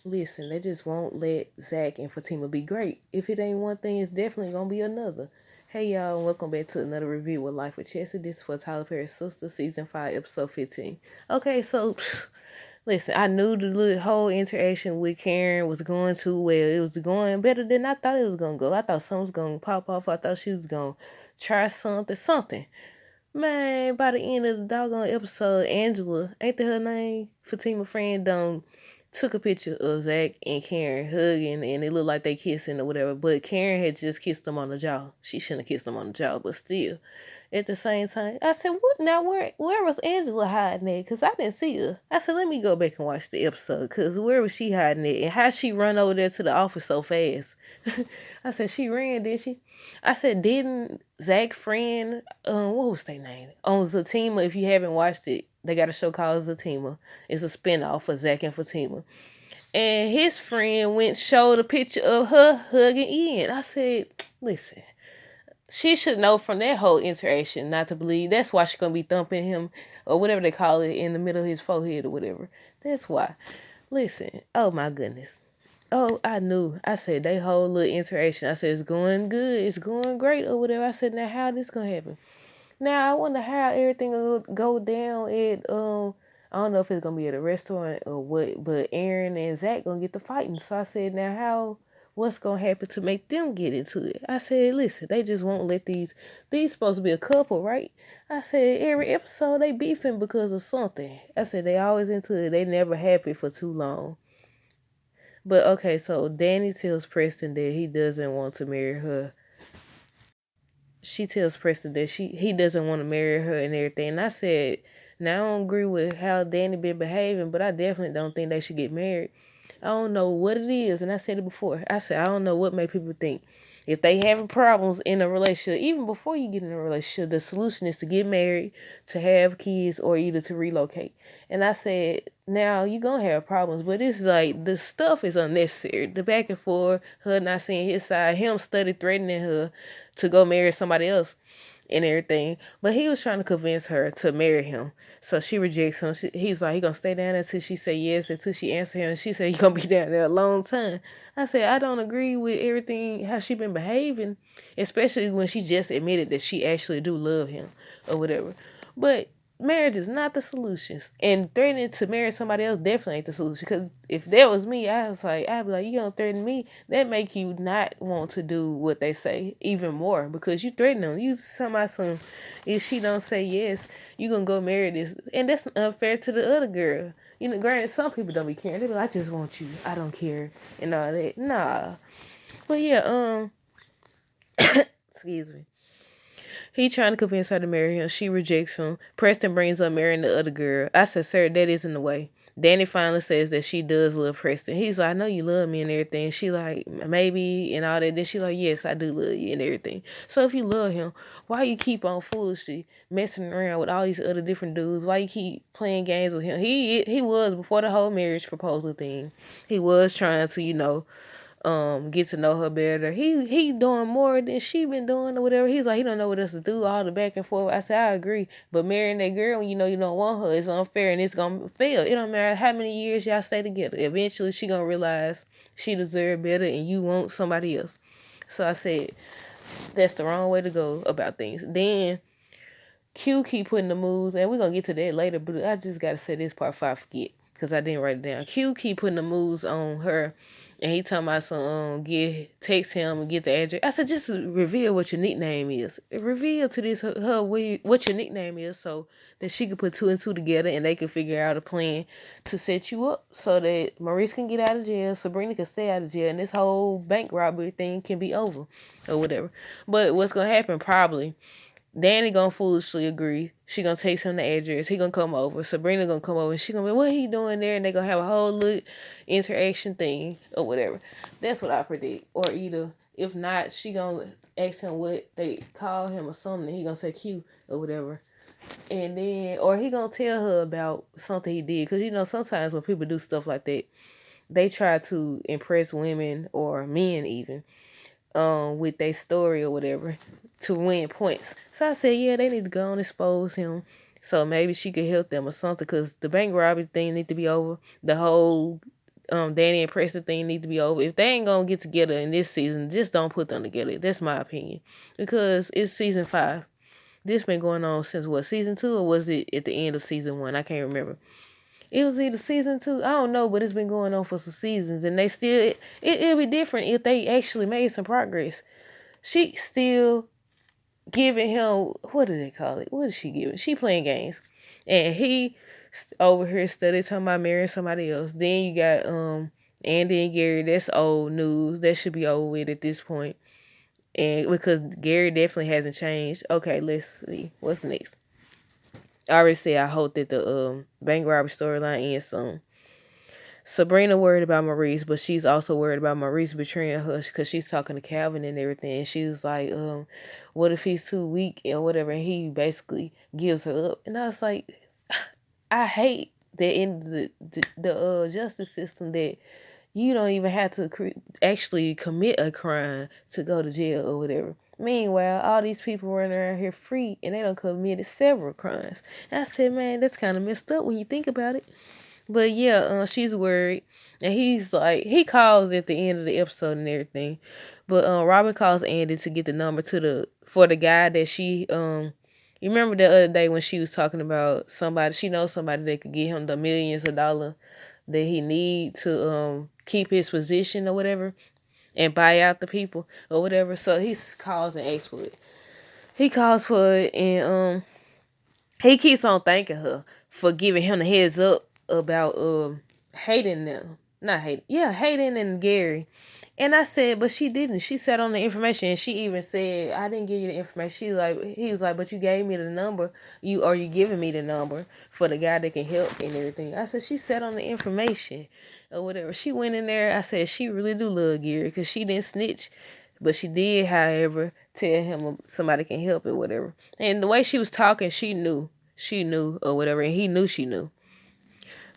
Listen, they just won't let Zach and Fatima be great. If it ain't one thing, it's definitely gonna be another. Hey y'all, and welcome back to another review with Life with Chelsea. This is for Tyler Perry's Sister, Season 5, Episode 15. Okay, so listen, I knew the whole interaction with Karen was going too well. It was going better than I thought it was gonna go. I thought something was gonna pop off. I thought she was gonna try something. Man, by the end of the doggone episode, Angela, ain't that her name? Fatima friend took a picture of Zach and Karen hugging, and it looked like they kissing or whatever. But Karen had just kissed him on the jaw. She shouldn't have kissed him on the jaw, but still. At the same time, I said, "What now? Where was Angela hiding at? Cause I didn't see her." I said, "Let me go back and watch the episode. Cause where was she hiding at? And how she run over there to the office so fast?" I said, "She ran, did she?" I said, "Didn't Zach friend, what was their name on Zatima? If you haven't watched it, they got a show called Zatima. It's a spinoff of Zach and Fatima." And his friend went showed a picture of her hugging Ian. I said, "Listen, she should know from that whole interaction not to believe. That's why she's gonna be thumping him or whatever they call it in the middle of his forehead or whatever. That's why. Listen, oh my goodness. Oh, I knew. I said they whole little interaction. I said it's going good, it's going great or whatever. I said now how this gonna happen? Now I wonder how everything will go down at I don't know if it's gonna be at a restaurant or what, but Aaron and Zach gonna get the fighting. So I said now how what's gonna happen to make them get into it? I said, listen, they just won't let these supposed to be a couple, right? I said every episode they beefing because of something. I said they always into it, they never happy for too long. But okay, so Danny tells Preston that he doesn't want to marry her. She tells Preston that he doesn't want to marry her and everything. And I said, now I don't agree with how Danny been behaving, but I definitely don't think they should get married. I don't know what it is, and I said it before. I said I don't know what make people think if they having problems in a relationship, even before you get in a relationship, the solution is to get married, to have kids, or either to relocate. And I said, now you gonna have problems, but it's like the stuff is unnecessary. The back and forth, her not seeing his side, him study threatening her to go marry somebody else and everything. But he was trying to convince her to marry him. So she rejects him. He's like, he gonna stay down there until she say yes, until she answer him. And she said, he gonna be down there a long time. I said, I don't agree with everything, how she been behaving, especially when she just admitted that she actually do love him or whatever. But marriage is not the solution. And threatening to marry somebody else definitely ain't the solution. Because if that was me, I'd be like, you gonna threaten me? That make you not want to do what they say even more because you threaten them. You somebody some, if she don't say yes, you gonna go marry this, and that's unfair to the other girl. You know, granted, some people don't be caring. They be like, I just want you. I don't care and all that. Nah, but yeah, excuse me. He trying to convince her to marry him. She rejects him. Preston brings up marrying the other girl. I said, sir, that isn't the way. Danny finally says that she does love Preston. He's like, I know you love me and everything. She like, maybe and all that. Then she like, yes, I do love you and everything. So if you love him, why you keep on foolishly messing around with all these other different dudes? Why you keep playing games with him? He was before the whole marriage proposal thing. He was trying to, get to know her better. He doing more than she been doing or whatever. He's like he don't know what else to do, all the back and forth. I said I agree, but marrying that girl when you know you don't want her is unfair and it's gonna fail. It don't matter how many years y'all stay together. Eventually she gonna realize she deserve better and you want somebody else. So I said that's the wrong way to go about things. Then Q keep putting the moves, and we're gonna get to that later, but I just gotta say this part before I forget, because I didn't write it down. Q keep putting the moves on her, and he talking about some get text him and get the address. I said just reveal what your nickname is. Reveal to this her what your nickname is, so that she could put two and two together, and they could figure out a plan to set you up, so that Maurice can get out of jail, Sabrina can stay out of jail, and this whole bank robbery thing can be over, or whatever. But what's gonna happen probably? Danny gonna foolishly agree. She gonna text him the address. He gonna come over. Sabrina gonna come over. And she gonna be, what he doing there? And they gonna have a whole little interaction thing or whatever. That's what I predict. Or either, if not, she gonna ask him what they call him or something. He gonna say Q or whatever. And then, or he gonna tell her about something he did. Because, sometimes when people do stuff like that, they try to impress women or men even with their story or whatever to win points. So I said, yeah, they need to go and expose him. So maybe she could help them or something, because the bank robbery thing need to be over. The whole Danny and Preston thing need to be over. If they ain't gonna get together in this season, just don't put them together. That's my opinion. Because it's season 5. This been going on since what, season 2, or was it at the end of season 1? I can't remember. It was either season 2, I don't know, but it's been going on for some seasons, and they still it'll be different if they actually made some progress. She still giving him, what do they call it? What is she giving? She playing games, and he over here studying talking about marrying somebody else. Then you got Andy and Gary. That's old news. That should be over with at this point. And because Gary definitely hasn't changed. Okay, let's see what's next. I already said I hope that the bank robbery storyline ends soon. Sabrina worried about Maurice, but she's also worried about Maurice betraying her because she's talking to Calvin and everything. And she was like, what if he's too weak or whatever? And he basically gives her up. And I was like, I hate that in the justice system that you don't even have to actually commit a crime to go to jail or whatever. Meanwhile, all these people running around here free and they done committed several crimes. And I said, man, that's kind of messed up when you think about it. But yeah, she's worried, and he's like, he calls at the end of the episode and everything. But Robin calls Andy to get the number for the guy that she you remember the other day when she was talking about somebody, she knows somebody that could get him the millions of dollars that he need to keep his position or whatever and buy out the people or whatever. So he calls and asks for it. He calls for it, and he keeps on thanking her for giving him the heads up about hating them. Not hating. Yeah, Hayden and Gary. And I said, but she didn't. She sat on the information, and she even said, I didn't give you the information. He was like, but you gave me the number. You giving me the number for the guy that can help and everything. I said, she sat on the information or whatever. She went in there. I said, she really do love Gary because she didn't snitch. But she did, however, tell him somebody can help or whatever. And the way she was talking, she knew or whatever. And he knew she knew.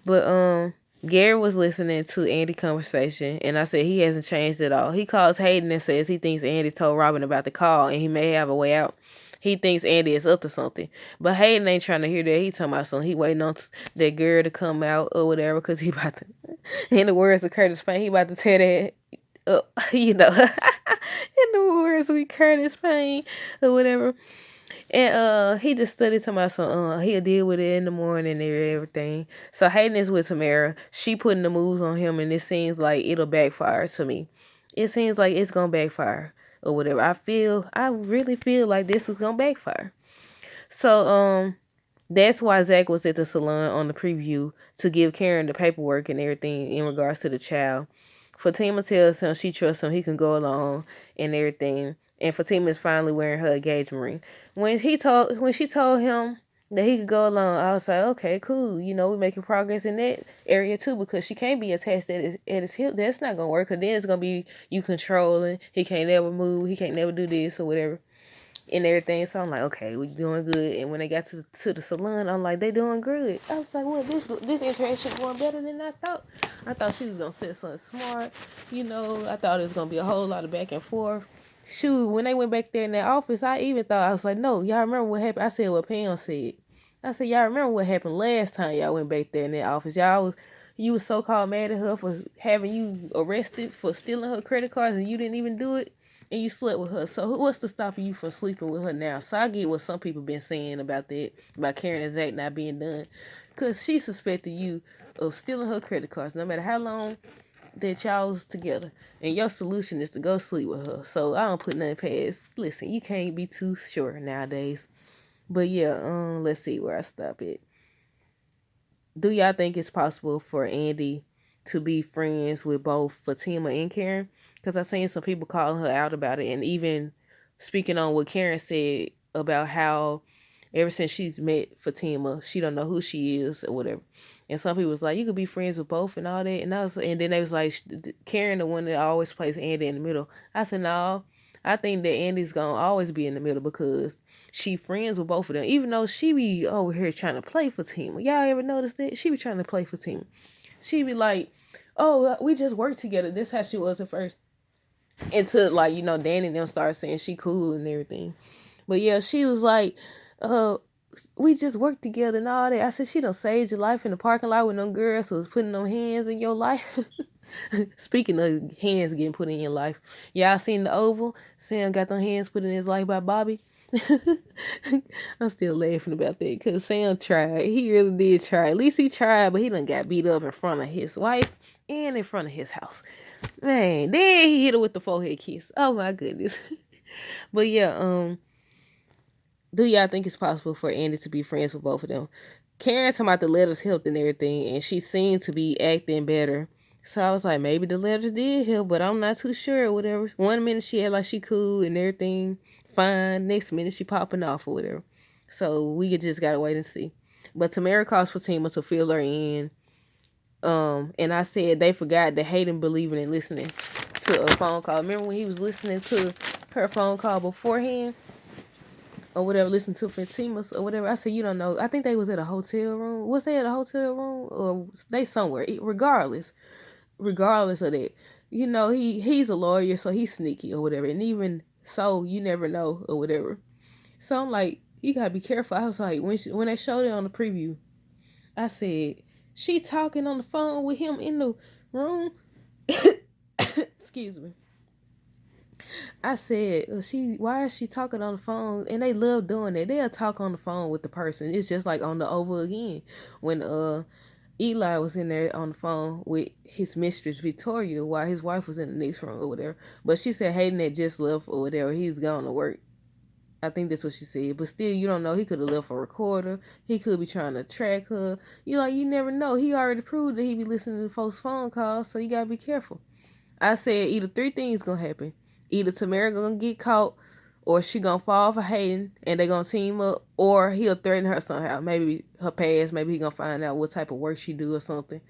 But Gary was listening to Andy's conversation, and I said he hasn't changed at all. He calls Hayden and says he thinks Andy told Robin about the call, and he may have a way out. He thinks Andy is up to something. But Hayden ain't trying to hear that. He talking about something. He waiting on that girl to come out or whatever, because he about to, in the words of Curtis Payne, he about to tear that up, you know. In the words of Curtis Payne or whatever. And he just studied talking about some he'll deal with it in the morning and everything. So Hayden is with Tamara. She putting the moves on him, and it seems like it'll backfire to me. It seems like it's gonna backfire or whatever. I really feel like this is gonna backfire. So that's why Zach was at the salon on the preview to give Karen the paperwork and everything in regards to the child. Fatima tells him she trusts him, he can go along and everything. And Fatima is finally wearing her engagement ring. When she told him that he could go along, I was like, okay, cool. You know, we're making progress in that area too, because she can't be attached at his hip. That's not gonna work. Cause then it's gonna be you controlling. He can't never move. He can't never do this or whatever. And everything. So I'm like, okay, we doing good. And when they got to the salon, I'm like, they doing good. I was like, well, this interaction going better than I thought. I thought she was gonna say something smart. You know, I thought it was gonna be a whole lot of back and forth. Shoot, when they went back there in that office, I even thought, I was like, no, y'all remember what happened? I said what Pam said. I said, y'all remember what happened last time y'all went back there in that office? You was so-called mad at her for having you arrested for stealing her credit cards, and you didn't even do it. And you slept with her. So what's to stop you from sleeping with her now? So I get what some people been saying about that, about Karen and Zach not being done. Because she suspected you of stealing her credit cards, no matter how long that y'all was together. And your solution is to go sleep with her. So I don't put nothing past. Listen, you can't be too sure nowadays. But yeah, let's see where I stop it. Do y'all think it's possible for Andy to be friends with both Fatima and Karen? Because I've seen some people calling her out about it, and even speaking on what Karen said about how ever since she's met Fatima, she don't know who she is or whatever. And some people was like, you could be friends with both and all that. And then they was like, Karen, the one that always plays Andy in the middle. I said, no, I think that Andy's gonna always be in the middle because she friends with both of them. Even though she be over here trying to play Fatima. Y'all ever notice that? She be trying to play Fatima. She be like, oh, we just worked together. This how she was at first. Until, like, you know, Danny and them started saying she cool and everything. But yeah, she was like, we just worked together and all that. I said, she done saved your life in the parking lot with them girls who was putting them hands in your life. Speaking of hands getting put in your life, y'all seen the Oval? Sam got them hands put in his life by Bobby. I'm still laughing about that because Sam tried. He really did try. At least he tried, but he done got beat up in front of his wife and in front of his house. Man, then he hit her with the forehead kiss. Oh my goodness. But yeah, do y'all think it's possible for Andy to be friends with both of them? Karen talking about the letters helped and everything, and she seemed to be acting better. So I was like, maybe the letters did help, but I'm not too sure or whatever. One minute she had like she cool and everything fine. Next minute she popping off or whatever. So we just gotta wait and see. But Tamara calls Fatima to fill her in. And I said they forgot that Hayden believing and listening to a phone call. Remember when he was listening to her phone call beforehand? Or whatever, listen to Fatima's or whatever. I said, you don't know. I think they was at a hotel room. Was they at a hotel room? Or they somewhere. Regardless of that. You know, he's a lawyer, so he's sneaky or whatever. And even so, you never know or whatever. So I'm like, you gotta be careful. I was like, when they showed it on the preview, I said, she talking on the phone with him in the room. Excuse me. I said, why is she talking on the phone? And they love doing that. They'll talk on the phone with the person. It's just like on the Oval again. When Eli was in there on the phone with his mistress, Victoria, while his wife was in the next room or whatever. But she said Hayden had just left or whatever. He's gone to work. I think that's what she said. But still, you don't know. He could have left a recorder. He could be trying to track her. You never know. He already proved that he be listening to folks' phone calls, so you got to be careful. I said either three things going to happen. Either Tamara gonna get caught, or she gonna fall for Hayden and they gonna team up, or he'll threaten her somehow. Maybe her past, maybe he gonna find out what type of work she do or something.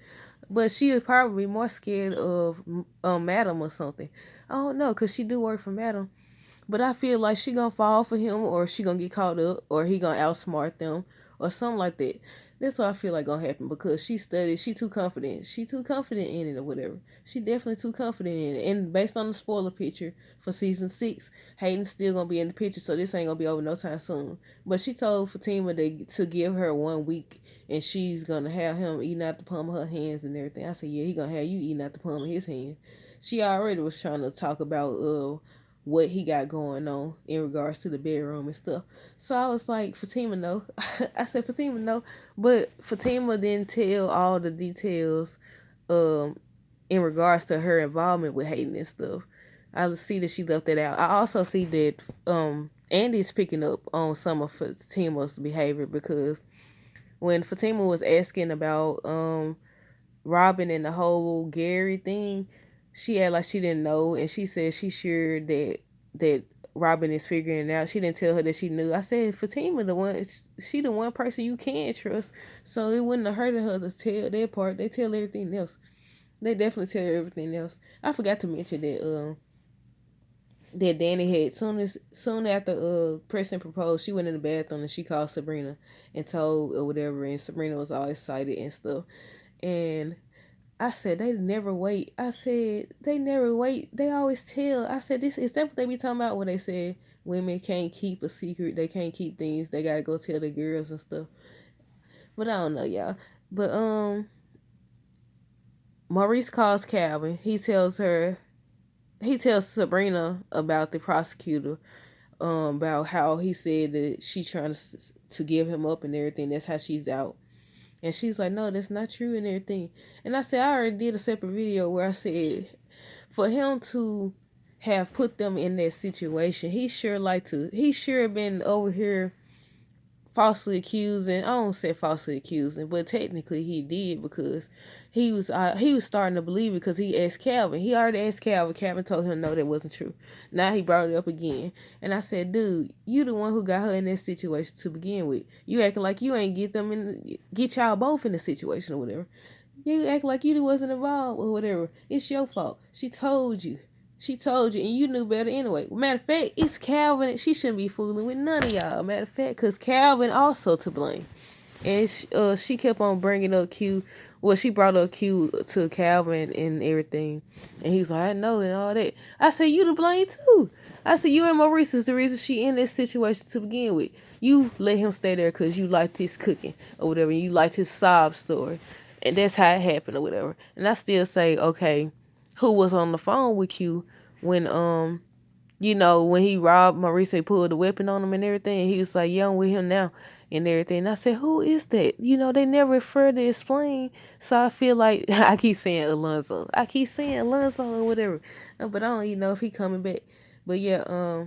But she would probably be more scared of Madam or something. I don't know, because she do work for Madam. But I feel like she gonna fall for him, or she gonna get caught up, or he gonna outsmart them, or something like that. That's what I feel like gonna happen, because she studied. She too confident. She too confident in it or whatever. She definitely too confident in it. And based on the spoiler picture for season 6, Hayden's still gonna be in the picture, so this ain't gonna be over no time soon. But she told Fatima to give her 1 week, and she's gonna have him eating out the palm of her hands and everything. I said, yeah, he gonna have you eating out the palm of his hand. She already was trying to talk about what he got going on in regards to the bedroom and stuff. So I was like, Fatima, no. I said, Fatima, no. But Fatima didn't tell all the details in regards to her involvement with Hayden and stuff. I see that she left that out. I also see that Andy's picking up on some of Fatima's behavior, because when Fatima was asking about Robin and the whole Gary thing, she acted like she didn't know, and she said she's sure that Robin is figuring it out. She didn't tell her that she knew. I said, Fatima, she the one person you can trust, so it wouldn't have hurted her to tell their part. They tell everything else. They definitely tell everything else. I forgot to mention that Danny had soon after Preston proposed, she went in the bathroom and she called Sabrina and told or whatever, and Sabrina was all excited and stuff. And I said, they never wait. I said, they never wait. They always tell. I said, is that what they be talking about when they say women can't keep a secret? They can't keep things. They gotta go tell the girls and stuff. But I don't know, y'all. But Maurice calls Calvin. He tells Sabrina about the prosecutor, about how he said that she's trying to give him up and everything. That's how she's out. And she's like, no, that's not true and everything. And I said, I already did a separate video where I said, for him to have put them in that situation, he sure been over here falsely accusing. I don't say falsely accusing, but technically he did, because he was starting to believe it, because he asked Calvin. He already asked Calvin. Calvin told him no, that wasn't true. Now he brought it up again. And I said, dude, you the one who got her in that situation to begin with. You acting like you ain't get y'all both in the situation or whatever. You act like you wasn't involved or whatever. It's your fault. She told you, and you knew better anyway. Matter of fact, it's Calvin. She shouldn't be fooling with none of y'all. Matter of fact, because Calvin also to blame. And she kept on bringing up Q Well, she brought up Q to Calvin and everything, and he was like, I know and all that. I said, you to blame too. I said, you and Maurice is the reason she in this situation to begin with. You let him stay there because you liked his cooking or whatever. You liked his sob story, and that's how it happened or whatever. And I still say, okay, who was on the phone with Q when when he robbed Maurice, they pulled the weapon on him and everything. And he was like, yeah, I'm with him now and everything. And I said, who is that? They never further explain. So I feel like, I keep saying Alonzo. I keep saying Alonzo or whatever. But I don't even know if he coming back. But yeah,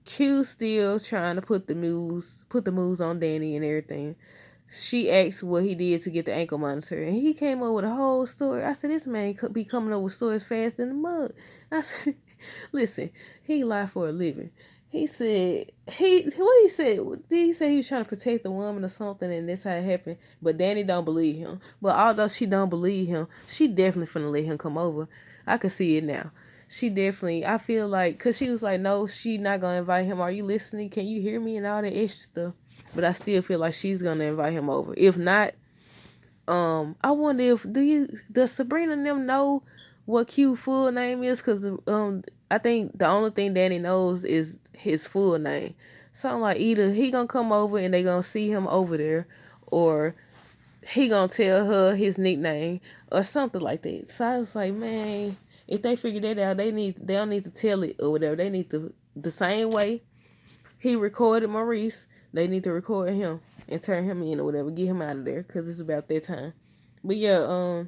Q still trying to put the moves on Danny and everything. She asked what he did to get the ankle monitor, and he came up with a whole story. I said, this man could be coming up with stories fast in the mud. I said, listen, he lied for a living. He said what he said. Did he say he was trying to protect the woman or something, and that's how it happened? But Danny don't believe him. But although she don't believe him, she definitely finna let him come over. I can see it now. She definitely, I feel like, because she was like, no, she not going to invite him. Are you listening? Can you hear me? And all that extra stuff. But I still feel like she's going to invite him over. If not, I wonder if, does Sabrina and them know what Q's full name is? Because I think the only thing Danny knows is his full name. So I'm like, either he going to come over and they going to see him over there, or he going to tell her his nickname or something like that. So I was like, man, if they figure that out, they don't need to tell it or whatever. They need to, the same way he recorded Maurice, they need to record him and turn him in or whatever, get him out of there because it's about that time. But yeah,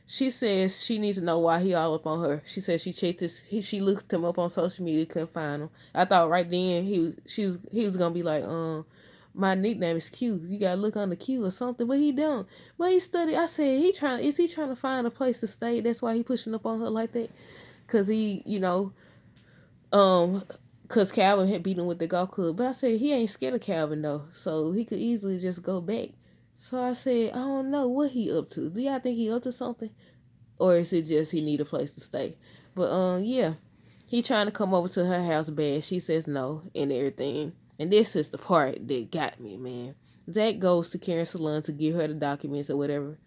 she says she needs to know why he all up on her. She said she checked she looked him up on social media, couldn't find him. I thought right then he was gonna be like, my nickname is Q. You gotta look on the Q or something. But he don't. But he studied. I said is he trying to find a place to stay? That's why he pushing up on her like that. Cause he, cause Calvin had beat him with the golf club. But I said he ain't scared of Calvin though, so he could easily just go back. So I said, I don't know what he up to. Do y'all think he up to something? Or is it just he need a place to stay? But yeah. He trying to come over to her house bad. She says no and everything. And this is the part that got me, man. Zach goes to Karen's salon to give her the documents or whatever.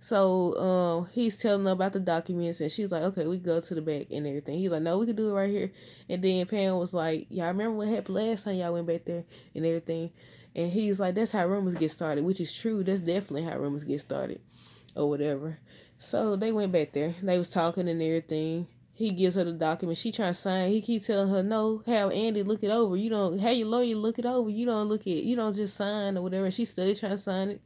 So he's telling her about the documents, and she's like, okay, we go to the back and everything. He's like, no, we can do it right here. And then Pam was like, y'all remember what happened last time y'all went back there and everything? And he's like, that's how rumors get started, which is true. That's definitely how rumors get started or whatever. So they went back there. They was talking and everything. He gives her the document. She trying to sign. He keep telling her, no, have Andy look it over. You don't have your lawyer look it over. You don't just sign or whatever. And she still trying to sign it.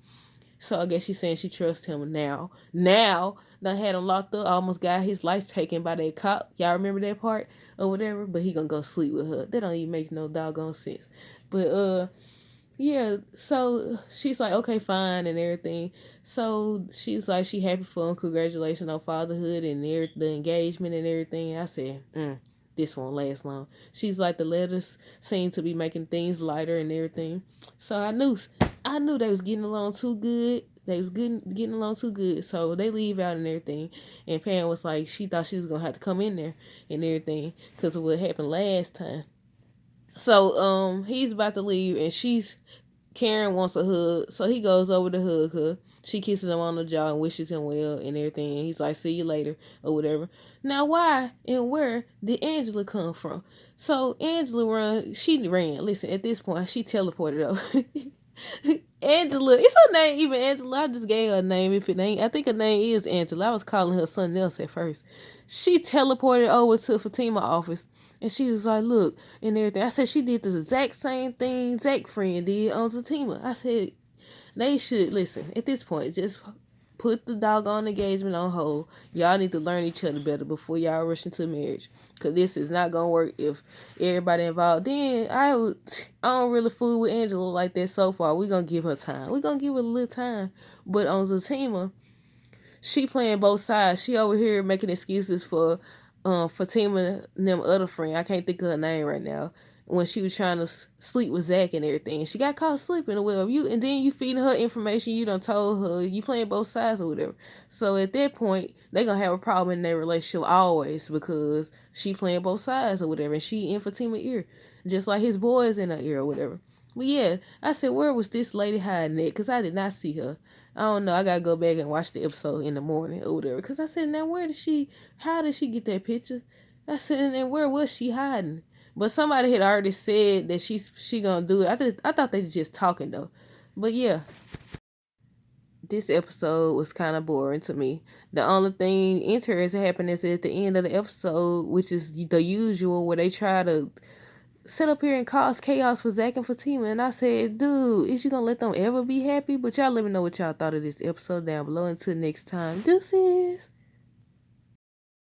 So I guess she's saying she trusts him now. Done had him locked up. Almost got his life taken by that cop. Y'all remember that part or whatever? But he gonna go sleep with her. That don't even make no doggone sense. But yeah, so she's like, okay, fine, and everything. So she's like, she happy for him, congratulations on fatherhood and the engagement and everything. I said, this won't last long. She's like, the letters seem to be making things lighter and everything. So I knew they was getting along too good. They was getting along too good. So they leave out and everything. And Pam was like, she thought she was gonna have to come in there and everything because of what happened last time. So he's about to leave, and Karen wants a hug, so he goes over to hug her. She kisses him on the jaw and wishes him well and everything. And he's like, see you later or whatever. Now, why and where did Angela come from? So Angela she ran. Listen, at this point, she teleported up. Angela, is her name even Angela? I just gave her a name if it ain't. I think her name is Angela. I was calling her something else at first. She teleported over to Fatima's office. And she was like, look, and everything. I said she did the exact same thing Zach's friend did on Fatima. I said they should, listen, at this point, just put the doggone engagement on hold. Y'all need to learn each other better before y'all rush into marriage. Because this is not going to work if everybody involved. Then I don't really fool with Angela like that so far. We're going to give her time. We're going to give her a little time. But on Fatima, she playing both sides. She over here making excuses for Fatima and them other friend. I can't think of her name right now. When she was trying to sleep with Zach and everything, she got caught sleeping or whatever. And then you feeding her information you done told her. You playing both sides or whatever. So at that point, they gonna have a problem in their relationship always because she playing both sides or whatever, and she in Fatima's ear, just like his boys in her ear or whatever. But yeah, I said, where was this lady hiding at? Because I did not see her. I don't know. I got to go back and watch the episode in the morning or whatever. Because I said, now how did she get that picture? I said, and where was she hiding? But somebody had already said that she gonna do it. I thought they were just talking though. But yeah, this episode was kind of boring to me. The only thing interesting happened is at the end of the episode, which is the usual, where they try to sit up here and cause chaos for Zach and Fatima. And I said, dude, is you gonna let them ever be happy? But y'all let me know what y'all thought of this episode down below. Until next time, deuces.